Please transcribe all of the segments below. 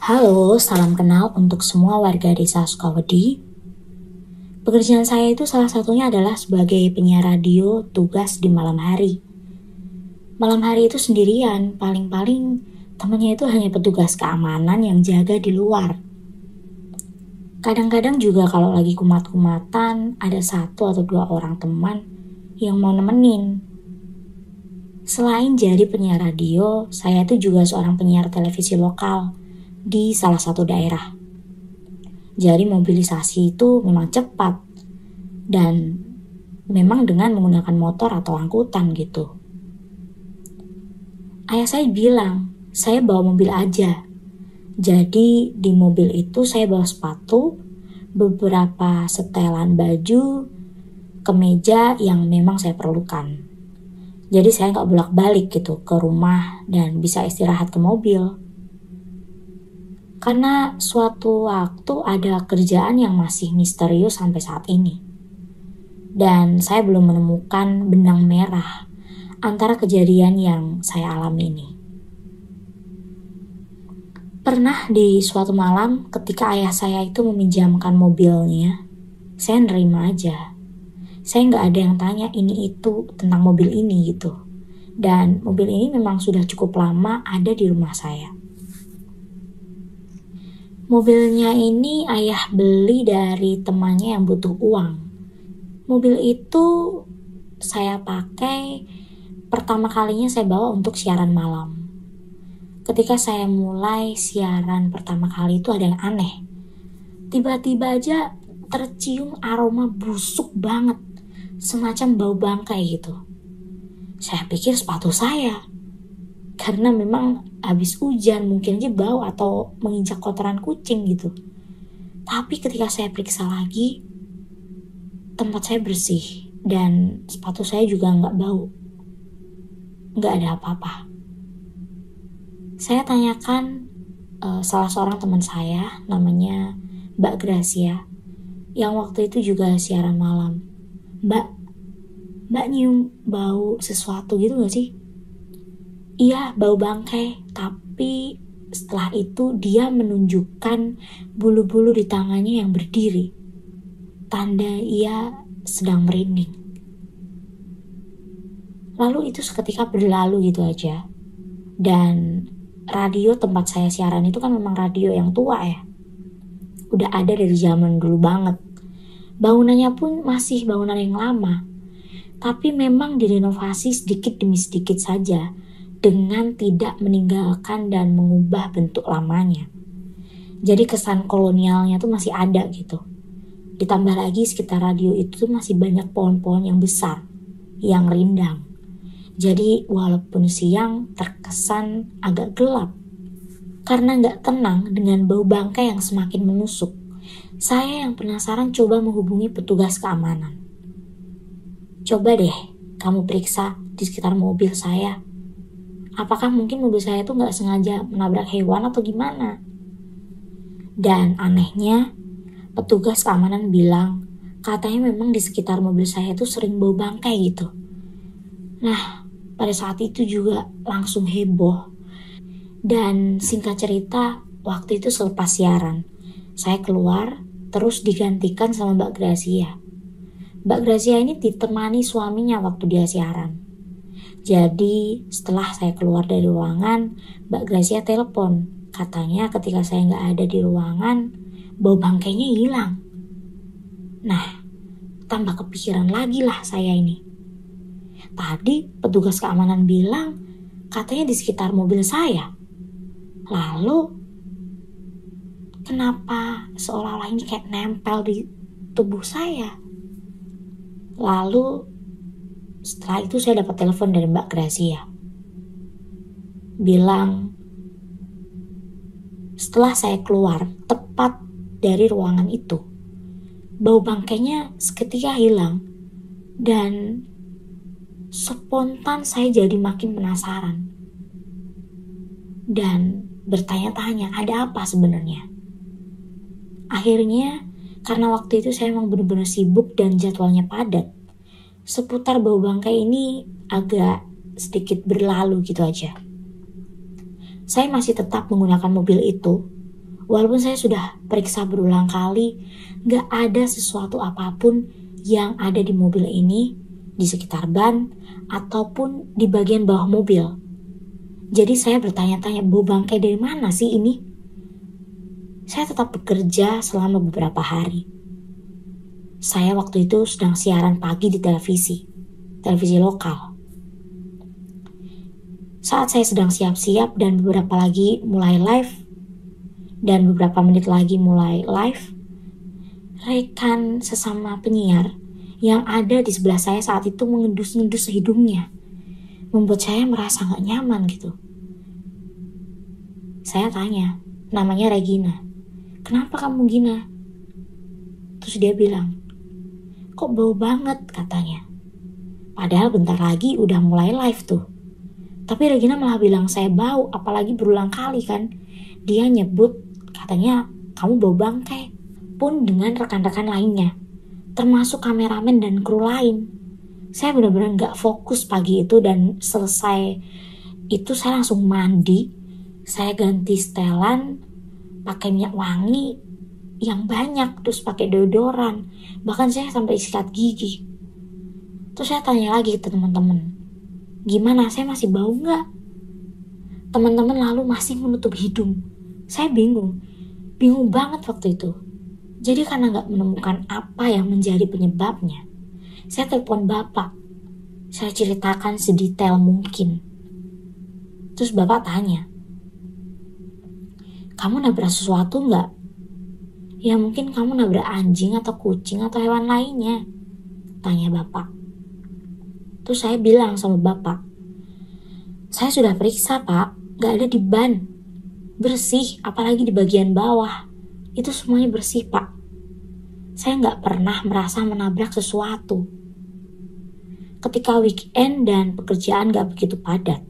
Halo, salam kenal untuk semua warga desa Sukawedi. Pekerjaan saya itu salah satunya adalah sebagai penyiar radio tugas di malam hari. Malam hari itu sendirian, paling-paling temannya itu hanya petugas keamanan yang jaga di luar. Kadang-kadang juga kalau lagi kumat-kumatan, ada satu atau dua orang teman yang mau nemenin. Selain jadi penyiar radio, saya itu juga seorang penyiar televisi lokal di salah satu daerah. Jadi mobilisasi itu memang cepat dan memang dengan menggunakan motor atau angkutan gitu. Ayah saya bilang, saya bawa mobil aja. Jadi di mobil itu saya bawa sepatu, beberapa setelan baju, kemeja yang memang saya perlukan. Jadi saya nggak bolak-balik gitu ke rumah dan bisa istirahat ke mobil. Karena suatu waktu ada kerjaan yang masih misterius sampai saat ini. Dan saya belum menemukan benang merah antara kejadian yang saya alami ini. Pernah di suatu malam ketika ayah saya itu meminjamkan mobilnya, saya nerima aja. Saya nggak ada yang tanya ini itu tentang mobil ini gitu. Dan mobil ini memang sudah cukup lama ada di rumah saya. Mobilnya ini ayah beli dari temannya yang butuh uang. Mobil itu saya pakai pertama kalinya saya bawa untuk siaran malam. Ketika saya mulai siaran pertama kali itu ada yang aneh. Tiba-tiba aja tercium aroma busuk banget. Semacam bau bangkai gitu. Saya pikir sepatu saya. Karena memang habis hujan mungkin aja bau atau menginjak kotoran kucing gitu. Tapi ketika saya periksa lagi, tempat saya bersih dan sepatu saya juga nggak bau. Nggak ada apa-apa. Saya tanyakan salah seorang teman saya namanya Mbak Gracia yang waktu itu juga siaran malam. Mbak nyium bau sesuatu gitu gak sih? Iya, bau bangkai, tapi setelah itu dia menunjukkan bulu-bulu di tangannya yang berdiri. Tanda ia sedang merinding. Lalu itu seketika berlalu gitu aja. Dan radio tempat saya siaran itu kan memang radio yang tua ya. Udah ada dari zaman dulu banget. Bangunannya pun masih bangunan yang lama. Tapi memang direnovasi sedikit demi sedikit saja. Dengan tidak meninggalkan dan mengubah bentuk lamanya. Jadi kesan kolonialnya tuh masih ada gitu. Ditambah lagi sekitar radio itu tuh masih banyak pohon-pohon yang besar, yang rindang. Jadi walaupun siang terkesan agak gelap. Karena gak tenang dengan bau bangkai yang semakin menusuk. Saya yang penasaran coba menghubungi petugas keamanan. Coba deh kamu periksa di sekitar mobil saya. Apakah mungkin mobil saya itu gak sengaja menabrak hewan atau gimana? Dan anehnya, petugas keamanan bilang, katanya memang di sekitar mobil saya itu sering bau bangkai gitu. Nah, pada saat itu juga langsung heboh. Dan singkat cerita, waktu itu selepas siaran, saya keluar, terus digantikan sama Mbak Gracia. Mbak Gracia ini ditemani suaminya waktu dia siaran. Jadi setelah saya keluar dari ruangan, Mbak Gracia telepon. Katanya ketika saya nggak ada di ruangan, bau bangkainya hilang. Nah, tambah kepikiran lagi lah saya ini. Tadi petugas keamanan bilang katanya di sekitar mobil saya. Lalu, kenapa seolah-olah ini kayak nempel di tubuh saya? Lalu, setelah itu saya dapat telepon dari Mbak Gracia. Bilang, setelah saya keluar tepat dari ruangan itu, bau bangkainya seketika hilang. Dan spontan saya jadi makin penasaran. Dan bertanya-tanya ada apa sebenarnya. Akhirnya, karena waktu itu saya memang benar-benar sibuk dan jadwalnya padat, seputar bau bangkai ini agak sedikit berlalu gitu aja. Saya masih tetap menggunakan mobil itu Walaupun saya sudah periksa berulang kali, gak ada sesuatu apapun yang ada di mobil ini, di sekitar ban, ataupun di bagian bawah mobil. Jadi saya bertanya-tanya, bau bangkai dari mana sih ini? Saya tetap bekerja selama beberapa hari. Saya waktu itu sedang siaran pagi di televisi lokal. Saat saya sedang siap-siap dan beberapa lagi mulai live, dan beberapa menit lagi mulai live, rekan sesama penyiar yang ada di sebelah saya saat itu mengendus-ngendus hidungnya, membuat saya merasa gak nyaman gitu. Saya tanya, namanya Regina, kenapa kamu Gina? Terus dia bilang, kok bau banget katanya. Padahal bentar lagi udah mulai live tuh. Tapi Regina malah bilang saya bau, apalagi berulang kali kan. Dia nyebut, katanya kamu bau bangkai. Pun dengan rekan-rekan lainnya, termasuk kameramen dan kru lain. Saya benar-benar gak fokus pagi itu, dan selesai itu saya langsung mandi. Saya ganti setelan, pakai minyak wangi yang banyak, terus pakai deodoran. Bahkan saya sampai sikat gigi. Terus saya tanya lagi ke teman-teman, gimana, saya masih bau gak? Teman-teman lalu masih menutup hidung. Saya bingung banget waktu itu. Jadi karena gak menemukan apa yang menjadi penyebabnya, saya telepon bapak. Saya ceritakan sedetail mungkin. Terus bapak tanya, kamu nabrak sesuatu gak? Ya mungkin kamu nabrak anjing atau kucing atau hewan lainnya, tanya bapak. Terus saya bilang sama bapak, saya sudah periksa pak, gak ada di ban. Bersih, apalagi di bagian bawah. Itu semuanya bersih pak. Saya gak pernah merasa menabrak sesuatu. Ketika weekend dan pekerjaan gak begitu padat,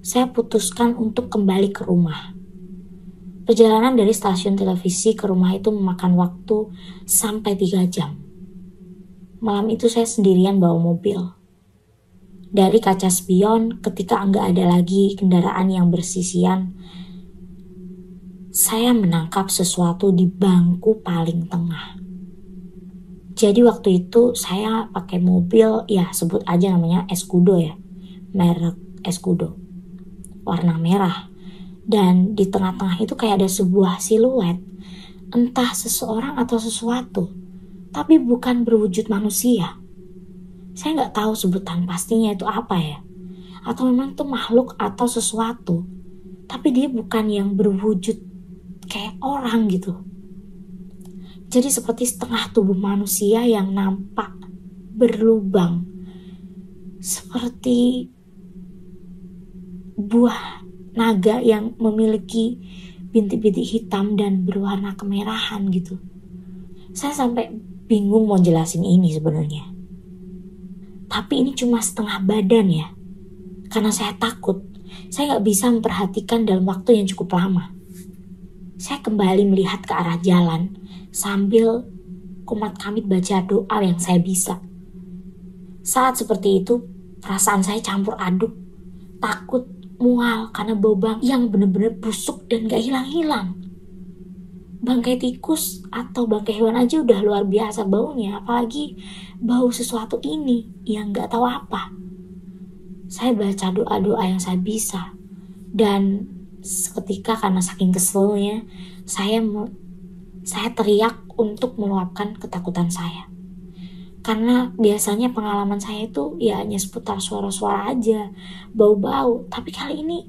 saya putuskan untuk kembali ke rumah. Perjalanan dari stasiun televisi ke rumah itu memakan waktu sampai 3 jam. Malam itu saya sendirian bawa mobil. Dari kaca spion, ketika nggak ada lagi kendaraan yang bersisian, saya menangkap sesuatu di bangku paling tengah. Jadi waktu itu saya pakai mobil, ya sebut aja namanya Escudo ya, merek Escudo, warna merah. Dan di tengah-tengah itu kayak ada sebuah siluet, entah seseorang atau sesuatu, tapi bukan berwujud manusia. Saya nggak tahu sebutan pastinya itu apa ya, atau memang itu makhluk atau sesuatu, tapi dia bukan yang berwujud kayak orang gitu. Jadi seperti setengah tubuh manusia yang nampak berlubang, seperti buah naga yang memiliki bintik-bintik hitam dan berwarna kemerahan gitu. Saya sampai bingung mau jelasin ini sebenarnya. Tapi ini cuma setengah badan ya. Karena saya takut, saya gak bisa memperhatikan dalam waktu yang cukup lama. Saya kembali melihat ke arah jalan sambil kumat kamit baca doa yang saya bisa. Saat seperti itu, perasaan saya campur aduk, takut, mual karena bau bangkai yang benar-benar busuk dan gak hilang-hilang. Bangkai tikus atau bangkai hewan aja udah luar biasa baunya, apalagi bau sesuatu ini yang gak tahu apa. Saya baca doa-doa yang saya bisa, dan seketika karena saking keselnya, saya teriak untuk meluapkan ketakutan saya. Karena biasanya pengalaman saya itu ya hanya seputar suara-suara aja, bau-bau. Tapi kali ini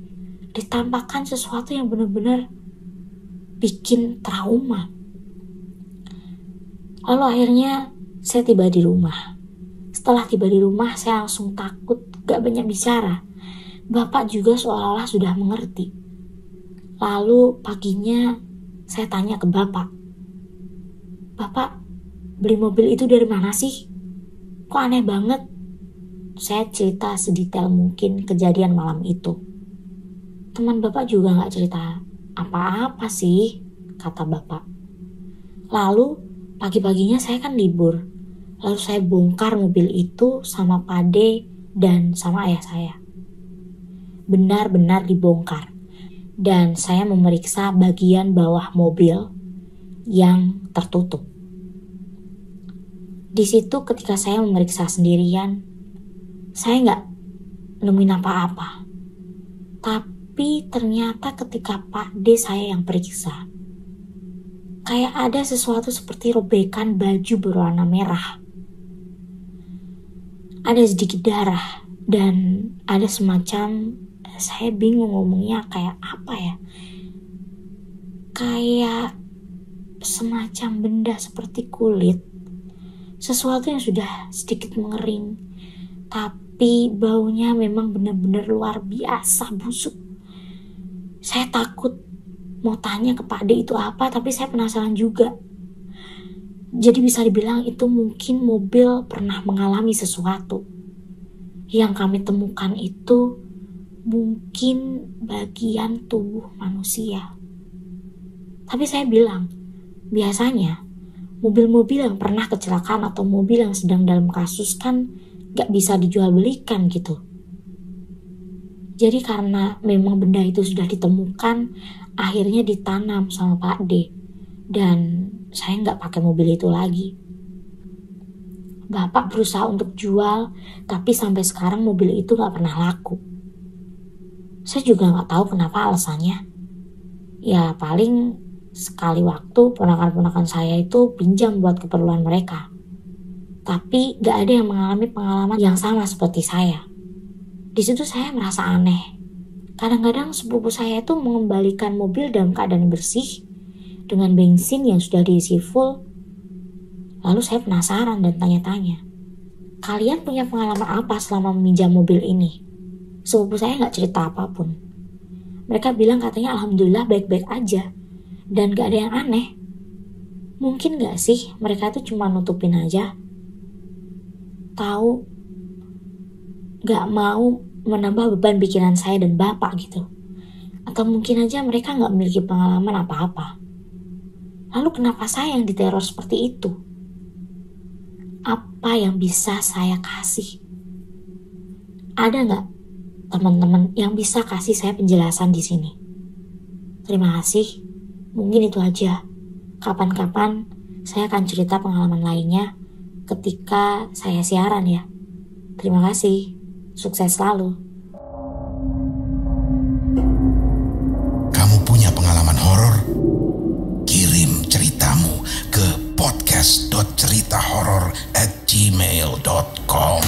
ditampakkan sesuatu yang benar-benar bikin trauma. Lalu akhirnya saya tiba di rumah. Setelah tiba di rumah saya langsung takut, gak banyak bicara. Bapak juga seolah-olah sudah mengerti. Lalu paginya saya tanya ke bapak, Bapak, beli mobil itu dari mana sih? Kok aneh banget? Saya cerita sedetail mungkin kejadian malam itu. Teman bapak juga gak cerita apa-apa sih, kata bapak. Lalu pagi-paginya saya kan libur. Lalu saya bongkar mobil itu sama Pade dan sama ayah saya. Benar-benar dibongkar. dan saya memeriksa bagian bawah mobil yang tertutup. Di situ ketika saya memeriksa sendirian, saya nggak nemuin apa-apa. Tapi ternyata ketika Pak D saya yang periksa, kayak ada sesuatu seperti robekan baju berwarna merah. Ada sedikit darah dan ada semacam, saya bingung ngomongnya kayak apa ya. Kayak semacam benda seperti kulit. Sesuatu yang sudah sedikit mengering, tapi baunya memang benar-benar luar biasa busuk. Saya takut mau tanya ke Pak D itu apa, tapi saya penasaran juga. Jadi bisa dibilang itu mungkin mobil pernah mengalami sesuatu. Yang kami temukan itu mungkin bagian tubuh manusia. Tapi saya bilang, biasanya mobil-mobil yang pernah kecelakaan atau mobil yang sedang dalam kasus kan gak bisa dijual belikan gitu. Jadi karena memang benda itu sudah ditemukan, akhirnya ditanam sama Pak D. Dan saya gak pakai mobil itu lagi. Bapak berusaha untuk jual, tapi sampai sekarang mobil itu gak pernah laku. Saya juga gak tahu kenapa alasannya. Ya paling sekali waktu ponakan-ponakan saya itu pinjam buat keperluan mereka. Tapi gak ada yang mengalami pengalaman yang sama seperti saya. Di situ saya merasa aneh. Kadang-kadang sepupu saya itu mengembalikan mobil dalam keadaan bersih dengan bensin yang sudah diisi full. Lalu saya penasaran dan tanya-tanya, kalian punya pengalaman apa selama meminjam mobil ini? Sepupu saya gak cerita apapun. Mereka bilang katanya alhamdulillah baik-baik aja. Dan gak ada yang aneh. Mungkin gak sih mereka tuh cuma nutupin aja. Tahu, gak mau menambah beban pikiran saya dan bapak gitu. Atau mungkin aja mereka gak memiliki pengalaman apa-apa. Lalu kenapa saya yang diteror seperti itu? Apa yang bisa saya kasih? Ada gak teman-teman yang bisa kasih saya penjelasan di sini? Terima kasih. Mungkin itu aja. Kapan-kapan saya akan cerita pengalaman lainnya ketika saya siaran ya. Terima kasih. Sukses selalu. Kamu punya pengalaman horor? Kirim ceritamu ke podcast.ceritahoror@gmail.com.